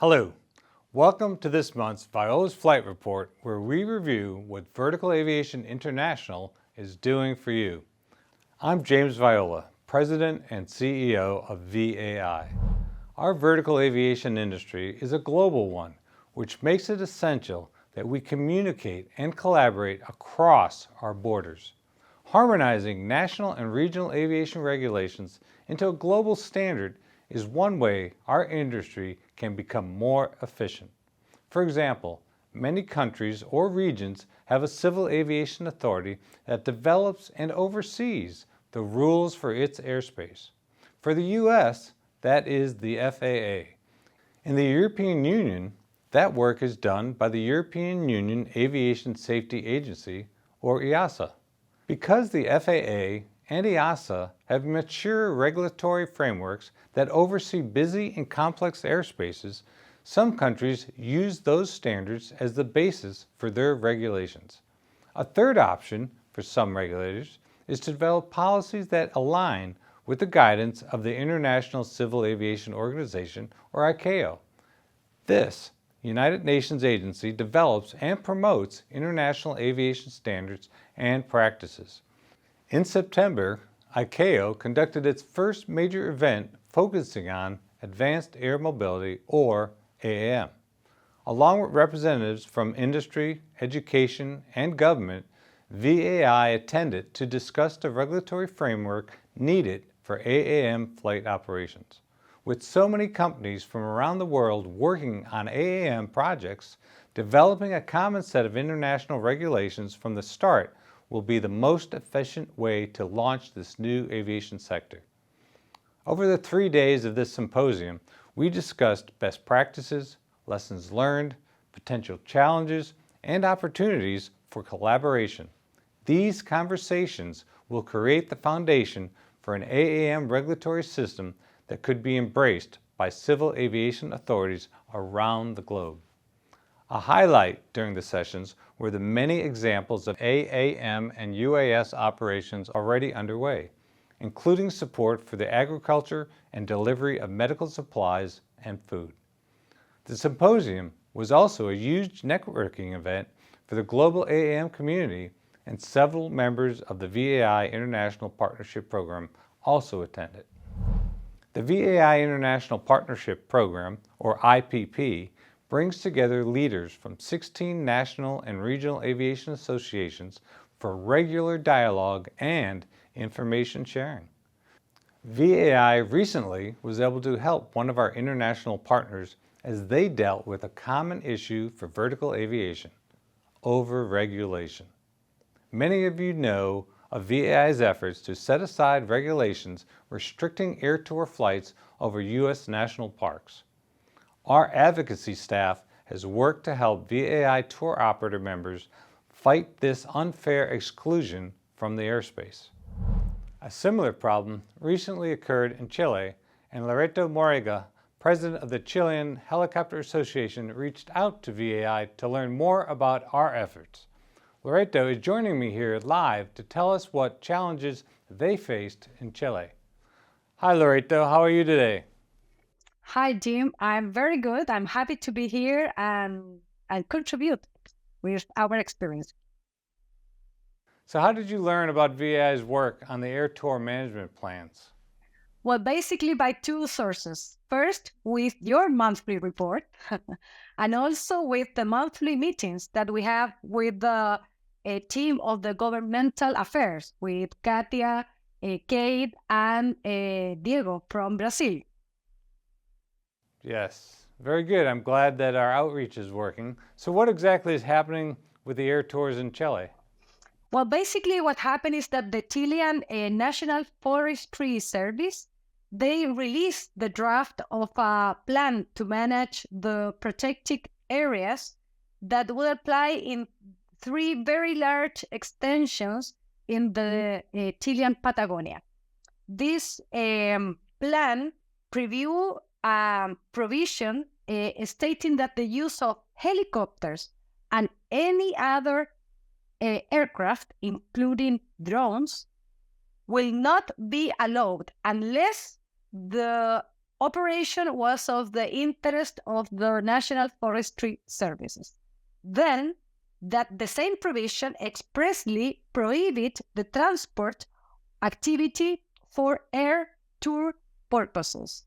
Hello, welcome to this month's Viola's Flight Report, where we review what Vertical Aviation International is doing for you. I'm James Viola, President and CEO of VAI. Our vertical aviation industry is a global one, which makes it essential that we communicate and collaborate across our borders. Harmonizing national and regional aviation regulations into a global standard is one way our industry can become more efficient. For example, many countries or regions have a civil aviation authority that develops and oversees the rules for its airspace. For the U.S., that is the FAA. In the European Union, that work is done by the European Union Aviation Safety Agency, or EASA. Because the FAA and EASA have mature regulatory frameworks that oversee busy and complex airspaces, some countries use those standards as the basis for their regulations. A third option for some regulators is to develop policies that align with the guidance of the International Civil Aviation Organization, or ICAO. This United Nations agency develops and promotes international aviation standards and practices. In September, ICAO conducted its first major event focusing on advanced air mobility, or AAM. Along with representatives from industry, education, and government, VAI attended to discuss the regulatory framework needed for AAM flight operations. With so many companies from around the world working on AAM projects, developing a common set of international regulations from the start will be the most efficient way to launch this new aviation sector. Over the 3 days of this symposium, we discussed best practices, lessons learned, potential challenges, and opportunities for collaboration. These conversations will create the foundation for an AAM regulatory system that could be embraced by civil aviation authorities around the globe. A highlight during the sessions were the many examples of AAM and UAS operations already underway, including support for the agriculture and delivery of medical supplies and food. The symposium was also a huge networking event for the global AAM community, and several members of the VAI International Partnership Program also attended. The VAI International Partnership Program, or IPP, brings together leaders from 16 national and regional aviation associations for regular dialogue and information sharing. VAI recently was able to help one of our international partners as they dealt with a common issue for vertical aviation: overregulation. Many of you know of VAI's efforts to set aside regulations restricting air tour flights over U.S. national parks. Our advocacy staff has worked to help VAI tour operator members fight this unfair exclusion from the airspace. A similar problem recently occurred in Chile, and Loreto Morega, president of the Chilean Helicopter Association, reached out to VAI to learn more about our efforts. Loreto is joining me here live to tell us what challenges they faced in Chile. Hi Loreto, how are you today? Hi, Jim. I'm very good. I'm happy to be here and contribute with our experience. So how did you learn about VAI's work on the air tour management plans? Well, basically by two sources. First, with your monthly report, and also with the monthly meetings that we have with the team of the governmental affairs, with Katia, Kate, and Diego from Brazil. Yes, very good. I'm glad that our outreach is working. So what exactly is happening with the air tours in Chile? Well, basically what happened is that the Chilean National Forestry Service, they released the draft of a plan to manage the protected areas that will apply in 3 very large extensions in the Chilean Patagonia. This plan preview provision stating that the use of helicopters and any other aircraft, including drones, will not be allowed unless the operation was of the interest of the National Forestry Services. Then, that the same provision expressly prohibit the transport activity for air tour purposes.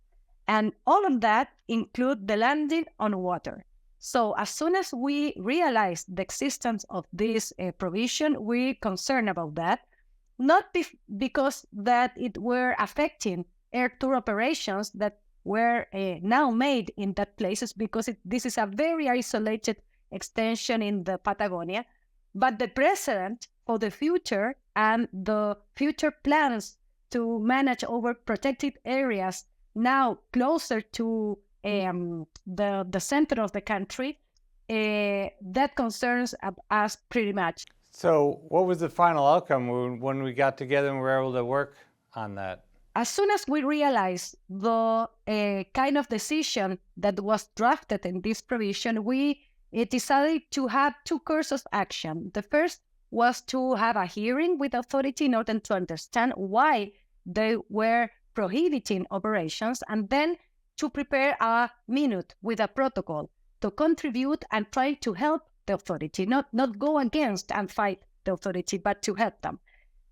And all of that include the landing on water. So as soon as we realized the existence of this provision, we concerned about that, not because that it were affecting air tour operations that were now made in that places, because this is a very isolated extension in the Patagonia, but the present for the future and the future plans to manage over protected areas now closer to the center of the country, that concerns us pretty much. So what was the final outcome when we got together and we were able to work on that? As soon as we realized the kind of decision that was drafted in this provision, we decided to have two courses of action. The first was to have a hearing with authority in order to understand why they were prohibiting operations, and then to prepare a minute with a protocol to contribute and try to help the authority, not go against and fight the authority, but to help them.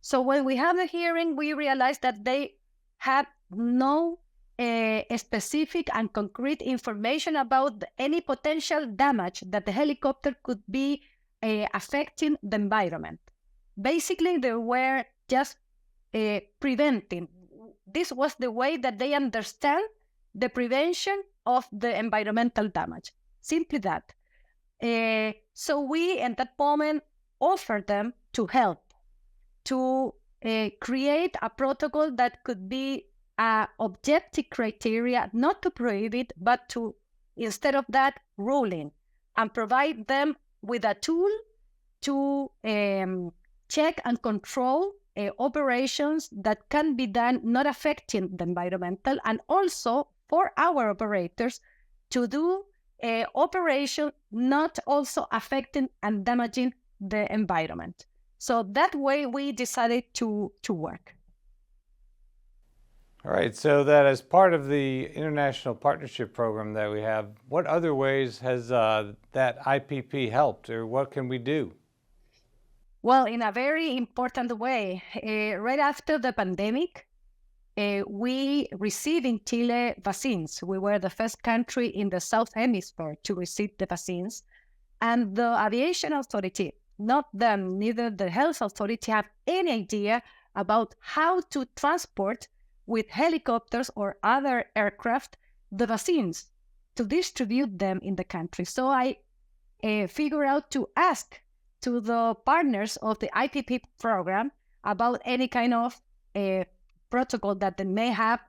So when we had the hearing, we realized that they had no specific and concrete information about any potential damage that the helicopter could be affecting the environment. Basically, they were just preventing. This was the way that they understand the prevention of the environmental damage. Simply that. So we, at that moment, offered them to help, to create a protocol that could be objective criteria, not to prohibit, but to, instead of that, ruling, and provide them with a tool to check and control operations that can be done not affecting the environmental, and also for our operators to do operation not also affecting and damaging the environment. So that way we decided to work. All right, so that as part of the international partnership program that we have, what other ways has that IPP helped, or what can we do? Well, in a very important way, right after the pandemic, we received in Chile vaccines. We were the first country in the South Hemisphere to receive the vaccines. And the aviation authority, not them, neither the health authority, have any idea about how to transport with helicopters or other aircraft the vaccines to distribute them in the country. So I figured out to ask to the partners of the IPP program about any kind of protocol that they may have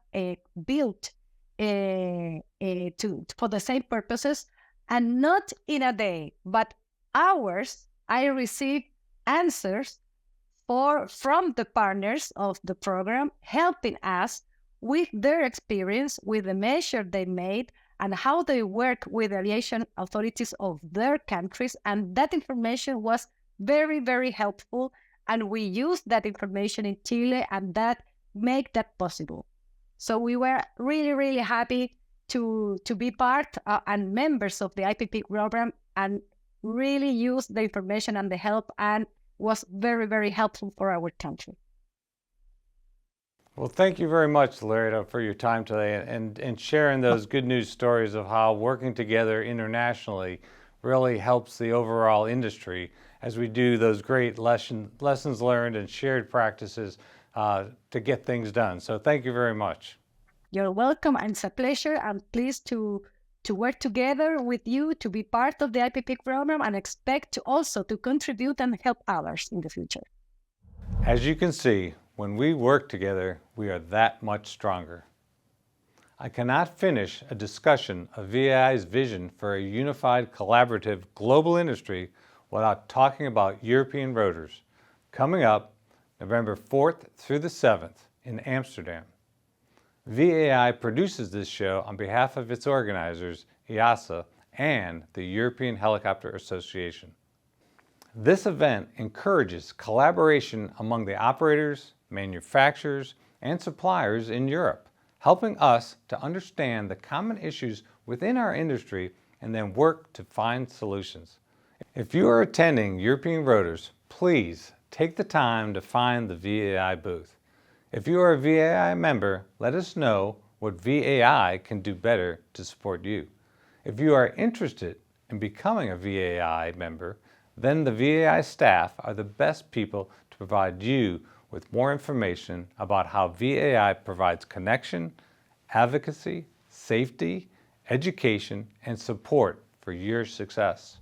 built for the same purposes. And not in a day, but hours, I received answers from the partners of the program, helping us with their experience, with the measure they made, and how they work with aviation authorities of their countries. And that information was very, very helpful. And we used that information in Chile, and that made that possible. So we were really, really happy to be part and members of the IPP program, and really use the information and the help, and was very, very helpful for our country. Well, thank you very much, Loretta, for your time today and sharing those good news stories of how working together internationally really helps the overall industry as we do those great lessons learned and shared practices to get things done. So thank you very much. You're welcome, and it's a pleasure. I'm pleased to work together with you, to be part of the IPP program, and expect to also to contribute and help others in the future. As you can see, when we work together, we are that much stronger. I cannot finish a discussion of VAI's vision for a unified, collaborative global industry without talking about European rotors, coming up November 4th through the 7th in Amsterdam. VAI produces this show on behalf of its organizers, EASA, and the European Helicopter Association. This event encourages collaboration among the operators, manufacturers, and suppliers in Europe, helping us to understand the common issues within our industry and then work to find solutions. If you are attending European Rotors, please take the time to find the VAI booth. If you are a VAI member, let us know what VAI can do better to support you. If you are interested in becoming a VAI member, then the VAI staff are the best people to provide you with more information about how VAI provides connection, advocacy, safety, education, and support for your success.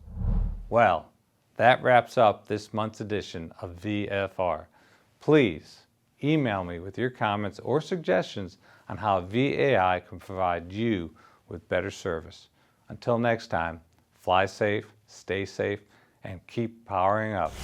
Well, that wraps up this month's edition of VFR. Please email me with your comments or suggestions on how VAI can provide you with better service. Until next time, fly safe, stay safe, and keep powering up.